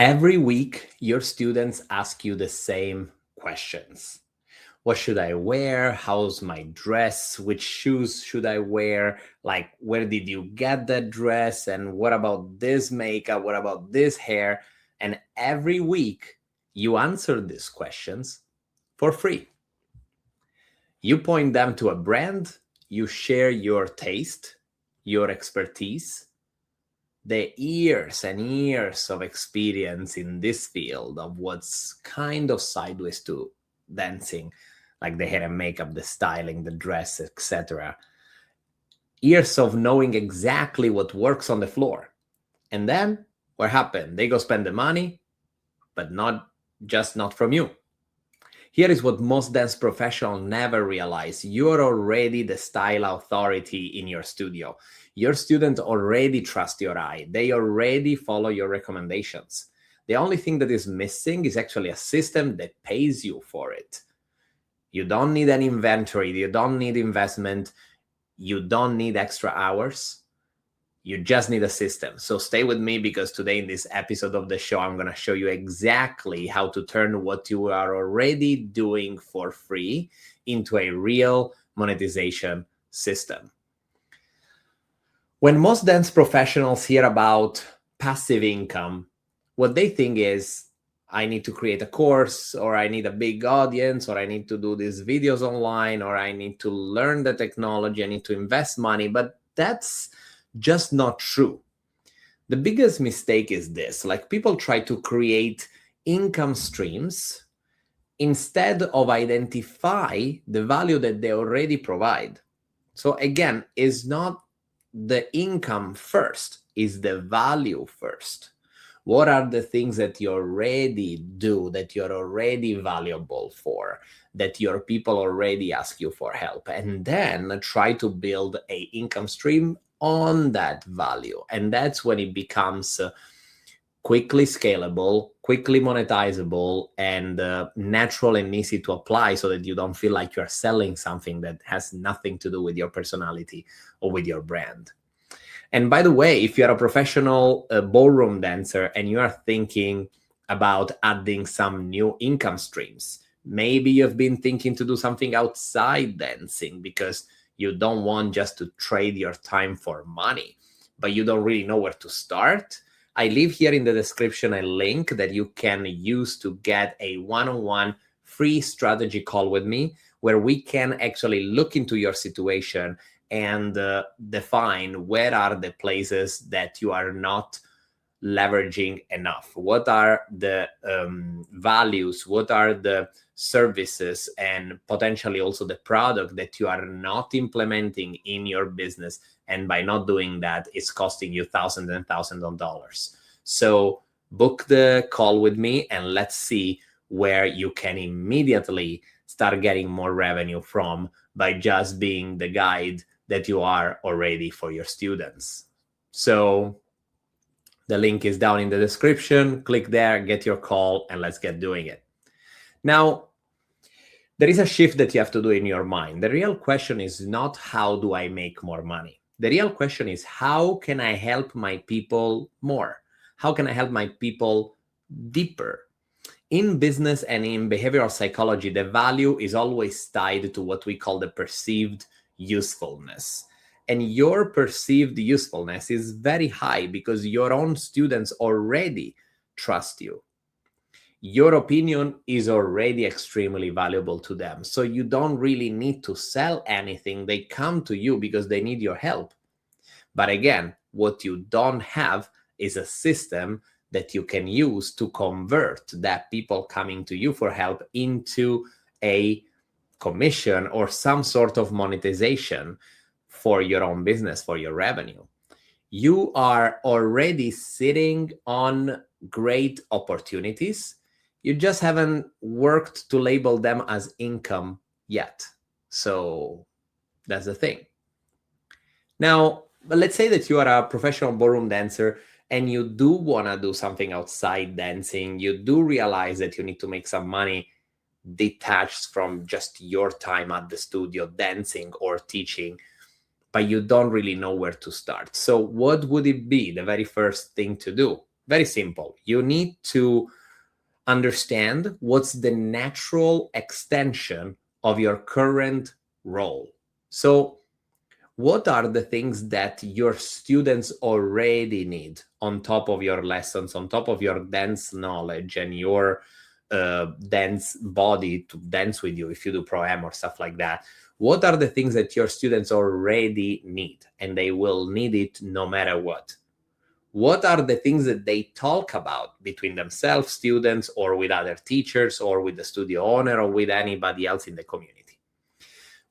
Every week, your students ask you the same questions. What should I wear? How's my dress? Which shoes should I wear? Like, where did you get that dress? And what about this makeup? What about this hair? And every week, you answer these questions for free. You point them to a brand, you share your taste, your expertise, the years and years of experience in this field of what's kind of sideways to dancing, like the hair and makeup, the styling, the dress, etc. Years of knowing exactly what works on the floor. And then what happened? They go spend the money, but not from you. Here is what most dance professionals never realize. You're already the style authority in your studio. Your students already trust your eye. They already follow your recommendations. The only thing that is missing is actually a system that pays you for it. You don't need an inventory. You don't need investment. You don't need extra hours. You just need a system. So stay with me, because today in this episode of the show, I'm going to show you exactly how to turn what you are already doing for free into a real monetization system. When most dance professionals hear about passive income, what they think is, I need to create a course, or I need a big audience, or I need to do these videos online, or I need to learn the technology, I need to invest money. But that's just not true. The biggest mistake is this: like, people try to create income streams instead of identify the value that they already provide. So again, it's not the income first, is the value first. What are the things that you already do, that you're already valuable for, that your people already ask you for help? And then try to build a income stream on that value. And that's when it becomes quickly scalable, quickly monetizable, and natural and easy to apply, so that you don't feel like you're selling something that has nothing to do with your personality or with your brand. And by the way, if you're a professional ballroom dancer and you are thinking about adding some new income streams, maybe you've been thinking to do something outside dancing because you don't want just to trade your time for money, but you don't really know where to start. I leave here in the description a link that you can use to get a one-on-one free strategy call with me, where we can actually look into your situation and define where are the places that you are not leveraging enough. What are the values? What are the services, and potentially also the product that you are not implementing in your business? And by not doing that, it's costing you thousands and thousands of dollars. So book the call with me and let's see where you can immediately start getting more revenue from by just being the guide that you are already for your students. So the link is down in the description. Click there, get your call, and let's get doing it. Now, there is a shift that you have to do in your mind. The real question is not how do I make more money? The real question is, how can I help my people more? How can I help my people deeper? In business and in behavioral psychology, the value is always tied to what we call the perceived usefulness. And your perceived usefulness is very high because your own students already trust you. Your opinion is already extremely valuable to them. So you don't really need to sell anything. They come to you because they need your help. But again, what you don't have is a system that you can use to convert that people coming to you for help into a commission or some sort of monetization for your own business, for your revenue. You are already sitting on great opportunities. You just haven't worked to label them as income yet. So that's the thing. Now, let's say that you are a professional ballroom dancer and you do want to do something outside dancing. You do realize that you need to make some money detached from just your time at the studio dancing or teaching, but you don't really know where to start. So what would it be the very first thing to do? Very simple. You need to understand what's the natural extension of your current role. So what are the things that your students already need on top of your lessons, on top of your dance knowledge and your dance body to dance with you if you do pro-am or stuff like that? What are the things that your students already need, and they will need it no matter what? What are the things that they talk about between themselves, students, or with other teachers, or with the studio owner, or with anybody else in the community?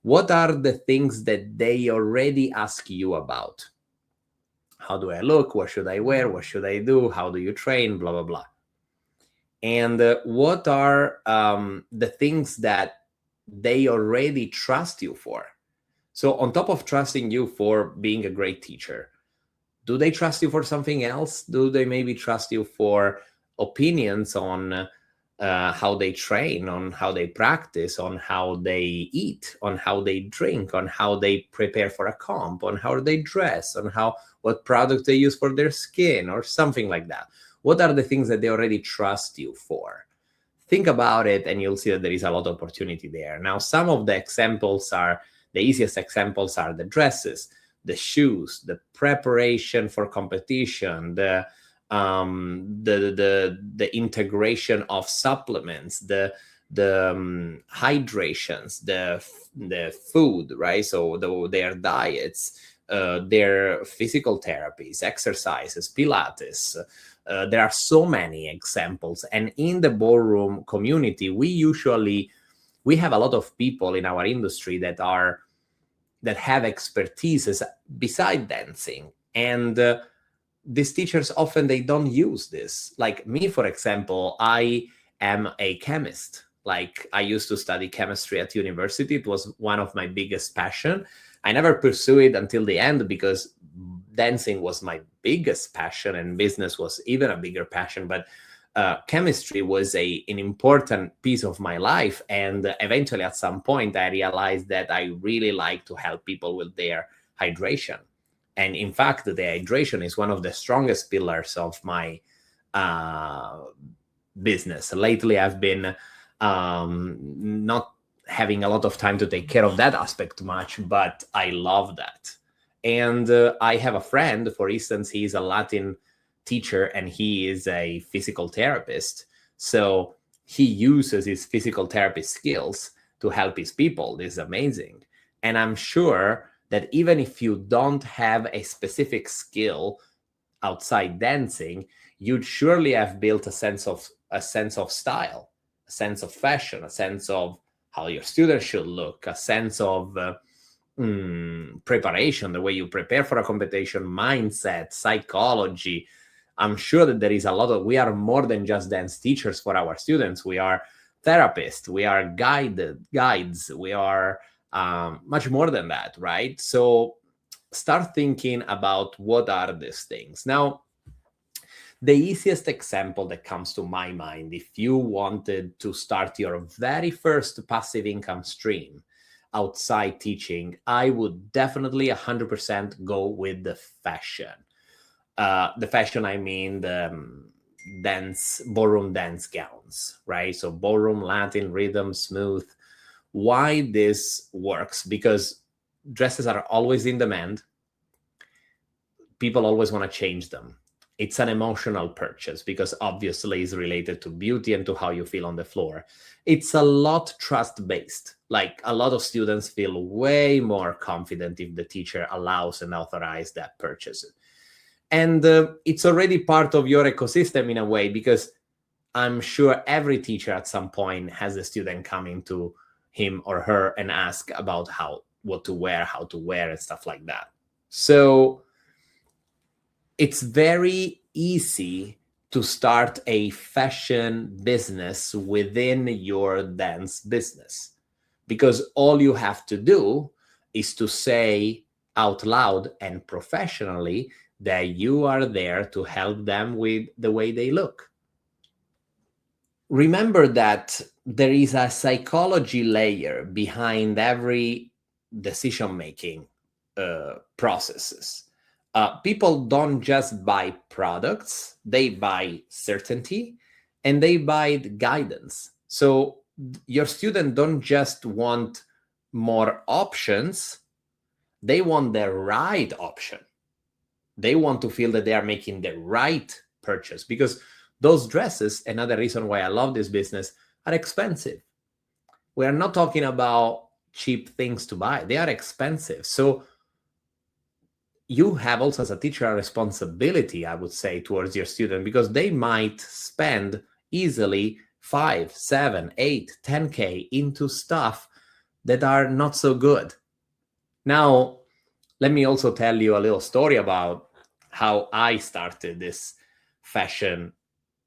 What are the things that they already ask you about? How do I look? What should I wear? What should I do? How do you train? Blah, blah, blah. And what are the things that they already trust you for? So on top of trusting you for being a great teacher, do they trust you for something else? Do they maybe trust you for opinions on how they train, on how they practice, on how they eat, on how they drink, on how they prepare for a comp, on how they dress, on what product they use for their skin, or something like that? What are the things that they already trust you for? Think about it, and you'll see that there is a lot of opportunity there. Now, some of the easiest examples are the dresses, the shoes, the preparation for competition, the integration of supplements, the hydrations, the food, right? So their diets, their physical therapies, exercises, Pilates. There are so many examples, and in the ballroom community, we have a lot of people in our industry that have expertise beside dancing, and these teachers often they don't use this. Like me, for example, I am a chemist. Like I used to study chemistry at university. It was one of my biggest passion. I never pursued it until the end because dancing was my biggest passion and business was even a bigger passion. But chemistry was an important piece of my life. And eventually at some point, I realized that I really like to help people with their hydration. And in fact, the hydration is one of the strongest pillars of my business. Lately, I've been not having a lot of time to take care of that aspect much, but I love that. And I have a friend, for instance, he's a Latin teacher and he is a physical therapist. So he uses his physical therapy skills to help his people. This is amazing. And I'm sure that even if you don't have a specific skill outside dancing, you'd surely have built a sense of style, a sense of fashion, a sense of how your students should look, a sense of preparation, the way you prepare for a competition, mindset, psychology. I'm sure that there is we are more than just dance teachers for our students. We are therapists, we are guides, we are much more than that, right? So start thinking about what are these things. Now, the easiest example that comes to my mind, if you wanted to start your very first passive income stream outside teaching, I would definitely 100% go with the fashion. The fashion, I mean the ballroom dance gowns, right? So ballroom, Latin, rhythm, smooth. Why this works? Because dresses are always in demand. People always want to change them. It's an emotional purchase because obviously it's related to beauty and to how you feel on the floor. It's a lot trust-based. Like a lot of students feel way more confident if the teacher allows and authorizes that purchase. And it's already part of your ecosystem in a way, because I'm sure every teacher at some point has a student coming to him or her and ask about what to wear, how to wear, and stuff like that. So it's very easy to start a fashion business within your dance business, because all you have to do is to say out loud and professionally that you are there to help them with the way they look. Remember that there is a psychology layer behind every decision-making processes. People don't just buy products, they buy certainty and they buy guidance. So your student don't just want more options, they want the right option. They want to feel that they are making the right purchase, because those dresses, another reason why I love this business, are expensive. We are not talking about cheap things to buy. They are expensive. So you have also, as a teacher, a responsibility, I would say, towards your student, because they might spend easily 5, 7, 8, 10K into stuff that are not so good. Now, let me also tell you a little story about how I started this fashion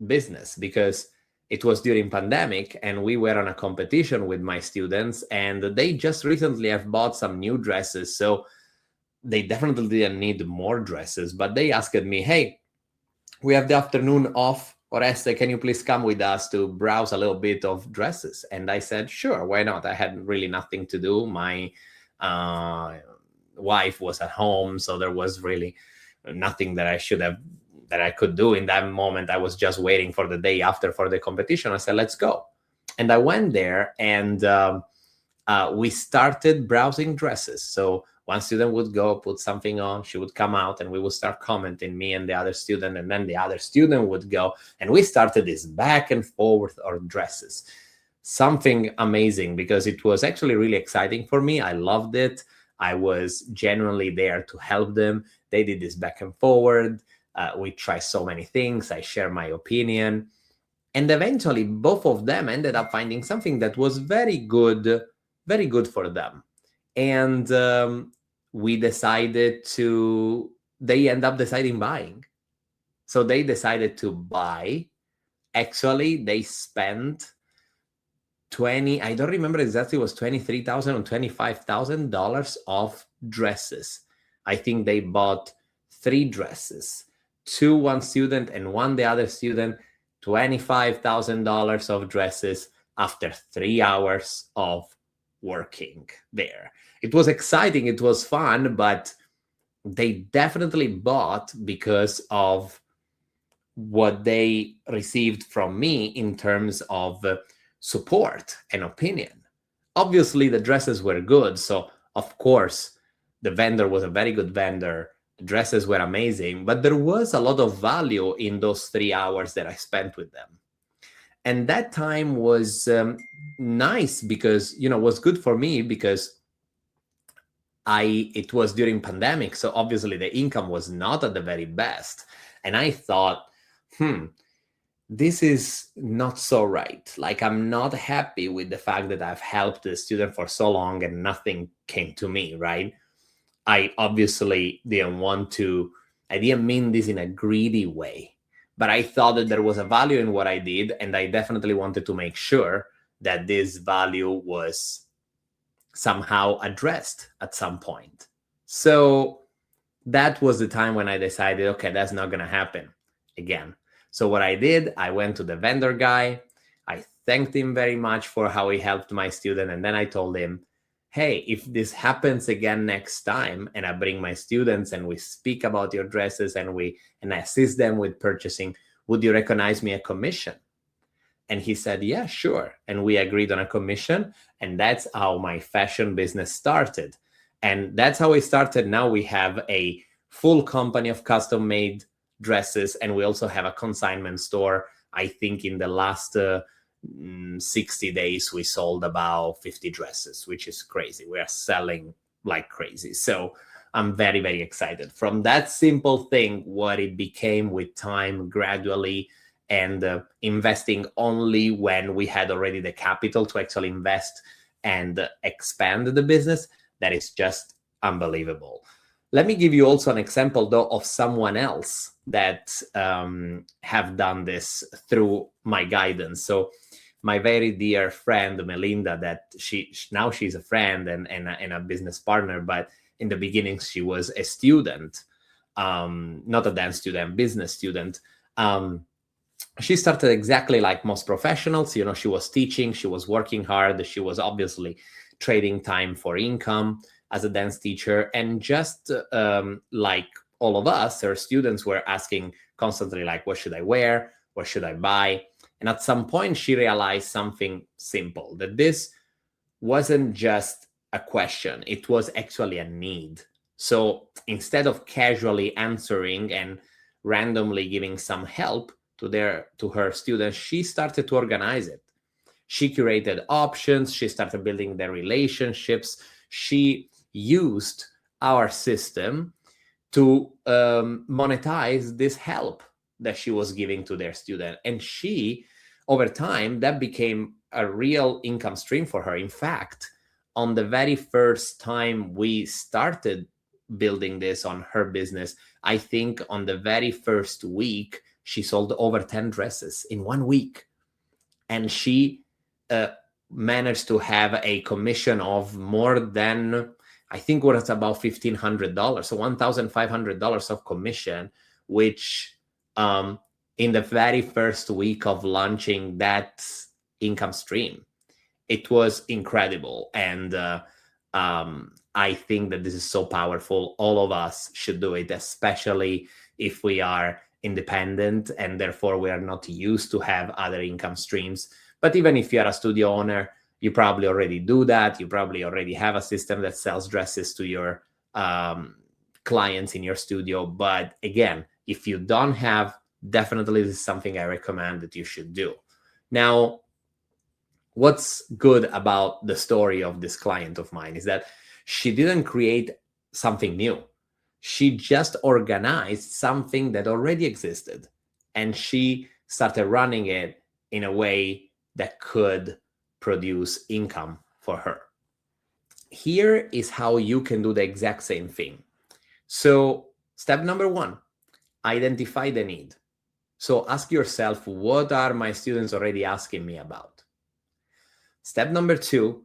business, because it was during pandemic and we were on a competition with my students, and they just recently have bought some new dresses. So they definitely didn't need more dresses, but they asked me, hey, we have the afternoon off, Oreste, can you please come with us to browse a little bit of dresses? And I said, sure, why not? I had really nothing to do. My wife was at home, so there was really nothing that I could do in that moment. I was just waiting for the day after for the competition. I said, let's go. And I went there, and we started browsing dresses. So one student would go, put something on, she would come out, and we would start commenting, me and the other student, and then the other student would go, and we started this back and forth of dresses. Something amazing, because it was actually really exciting for me. I loved it. I was genuinely there to help them. They did this back and forward. We tried so many things. I share my opinion. And eventually, both of them ended up finding something that was very good for them. And they end up deciding buying. So they decided to buy. Actually, they spent I don't remember exactly, it was $23,000 or $25,000 of dresses. I think they bought 3 dresses, 2 one student and 1 the other student, $25,000 of dresses after 3 hours of working there. It was exciting, it was fun, but they definitely bought because of what they received from me in terms of support and opinion. Obviously, the dresses were good, so of course, the vendor was a very good vendor. The dresses were amazing, but there was a lot of value in those 3 hours that I spent with them. And that time was nice because, was good for me, because it was during pandemic, so obviously the income was not at the very best. And I thought, this is not so right. Like, I'm not happy with the fact that I've helped the student for so long and nothing came to me, right? I obviously I didn't mean this in a greedy way, but I thought that there was a value in what I did, and I definitely wanted to make sure that this value was somehow addressed at some point. So that was the time when I decided, okay, that's not going to happen again. So what I did, I went to the vendor guy. I thanked him very much for how he helped my student. And then I told him, hey, if this happens again next time, and I bring my students and we speak about your dresses and I assist them with purchasing, would you recognize me a commission? And he said, yeah, sure. And we agreed on a commission. And that's how my fashion business started. And that's how it started. Now we have a full company of custom-made dresses, and we also have a consignment store. I think in the last 60 days, we sold about 50 dresses, which is crazy. We are selling like crazy. So I'm very, very excited. From that simple thing, what it became with time, gradually, and investing only when we had already the capital to actually invest and expand the business, that is just unbelievable. Let me give you also an example, though, of someone else that have done this through my guidance. So my very dear friend, Melinda, that now she's a friend and a business partner, but in the beginning, she was a student, not a dance student, business student. She started exactly like most professionals. She was teaching, she was working hard, she was obviously trading time for income as a dance teacher. And just like all of us, her students, were asking constantly, like, what should I wear? What should I buy? And at some point, she realized something simple, that this wasn't just a question, it was actually a need. So instead of casually answering and randomly giving some help to her students, she started to organize it. She curated options, she started building their relationships, she used our system to monetize this help that she was giving to their student. And she, over time, that became a real income stream for her. In fact, on the very first time we started building this on her business, I think on the very first week, she sold over 10 dresses in 1 week. And she managed to have a commission of more than, I think what it's about $1,500, so $1,500 of commission, which in the very first week of launching that income stream, it was incredible. And I think that this is so powerful. All of us should do it, especially if we are independent and therefore we are not used to have other income streams. But even if you're a studio owner, you probably already do that. You probably already have a system that sells dresses to your clients in your studio. But again, if you don't have, definitely this is something I recommend that you should do. Now, what's good about the story of this client of mine is that she didn't create something new. She just organized something that already existed, and she started running it in a way that could produce income for her. Here is how you can do the exact same thing. So step number 1, identify the need. So ask yourself, what are my students already asking me about? Step number 2,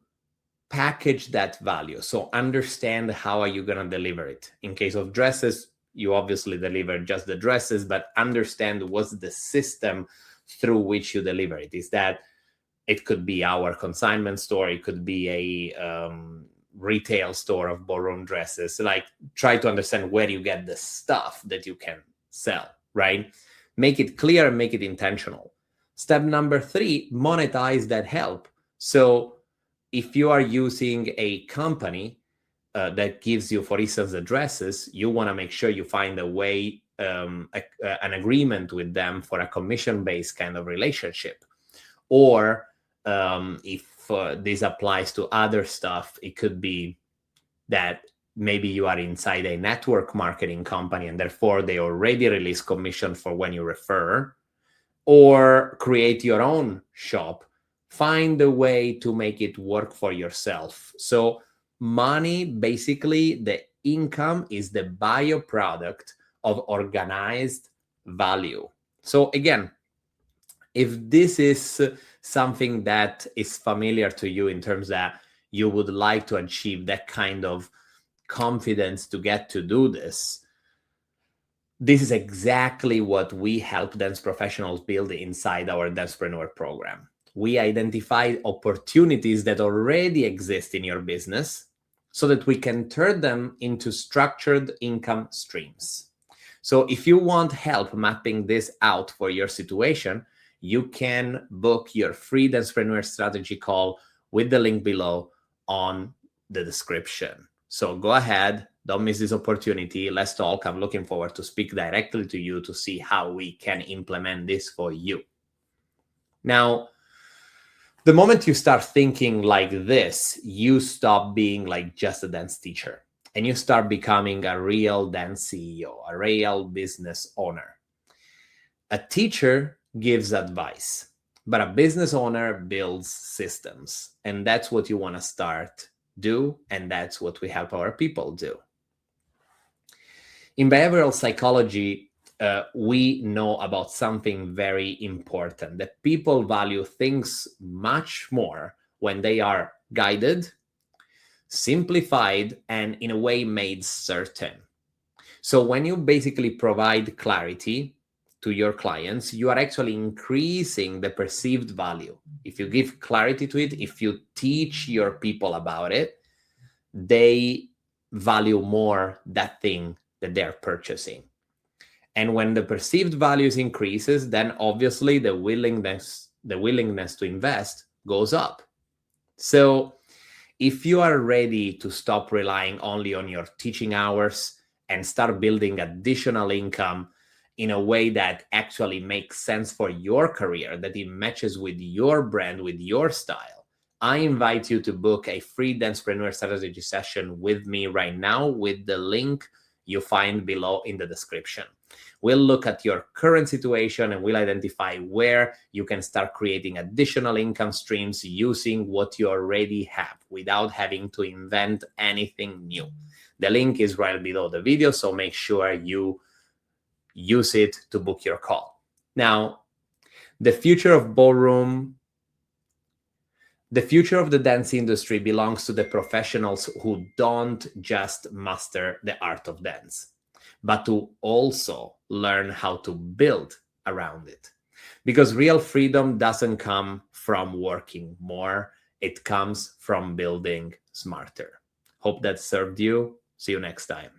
package that value. So understand how are you going to deliver it. In case of dresses, you obviously deliver just the dresses, but understand what's the system through which you deliver it. Is that it could be our consignment store, it could be a retail store of Ballroom dresses. Like, try to understand where you get the stuff that you can sell, right? Make it clear and make it intentional. Step number 3, monetize that help. So if you are using a company that gives you, for instance, the dresses, you want to make sure you find a way, an agreement with them for a commission-based kind of relationship. Or if this applies to other stuff, it could be that maybe you are inside a network marketing company and therefore they already release commission for when you refer, or create your own shop. Find a way to make it work for yourself. So money, basically the income, is the byproduct of organized value. So again, if this is something that is familiar to you in terms that you would like to achieve that kind of confidence to get to do this, this is exactly what we help dance professionals build inside our Dancepreneur program. We identify opportunities that already exist in your business so that we can turn them into structured income streams. So if you want help mapping this out for your situation, you can book your free Dancepreneur strategy call with the link below on the description. So go ahead, don't miss this opportunity. Let's talk. I'm looking forward to speak directly to you to see how we can implement this for you. Now, the moment you start thinking like this, you stop being like just a dance teacher and you start becoming a real dance CEO, a real business owner. A teacher gives advice, but a business owner builds systems. And that's what you want to start do. And that's what we help our people do. In behavioral psychology, we know about something very important, that people value things much more when they are guided, simplified, and in a way made certain. So when you basically provide clarity to your clients, you are actually increasing the perceived value. If you give clarity to it, if you teach your people about it, they value more that thing that they're purchasing. And when the perceived values increases, then obviously the willingness to invest goes up. So if you are ready to stop relying only on your teaching hours and start building additional income in a way that actually makes sense for your career, that it matches with your brand, with your style, I invite you to book a free Dancepreneur strategy session with me right now with the link you find below in the description. We'll look at your current situation and we'll identify where you can start creating additional income streams using what you already have without having to invent anything new. The link is right below the video, so make sure you use it to book your call. Now, the future of ballroom, the future of the dance industry belongs to the professionals who don't just master the art of dance, but to also learn how to build around it. Because real freedom doesn't come from working more, it comes from building smarter. Hope that served you. See you next time.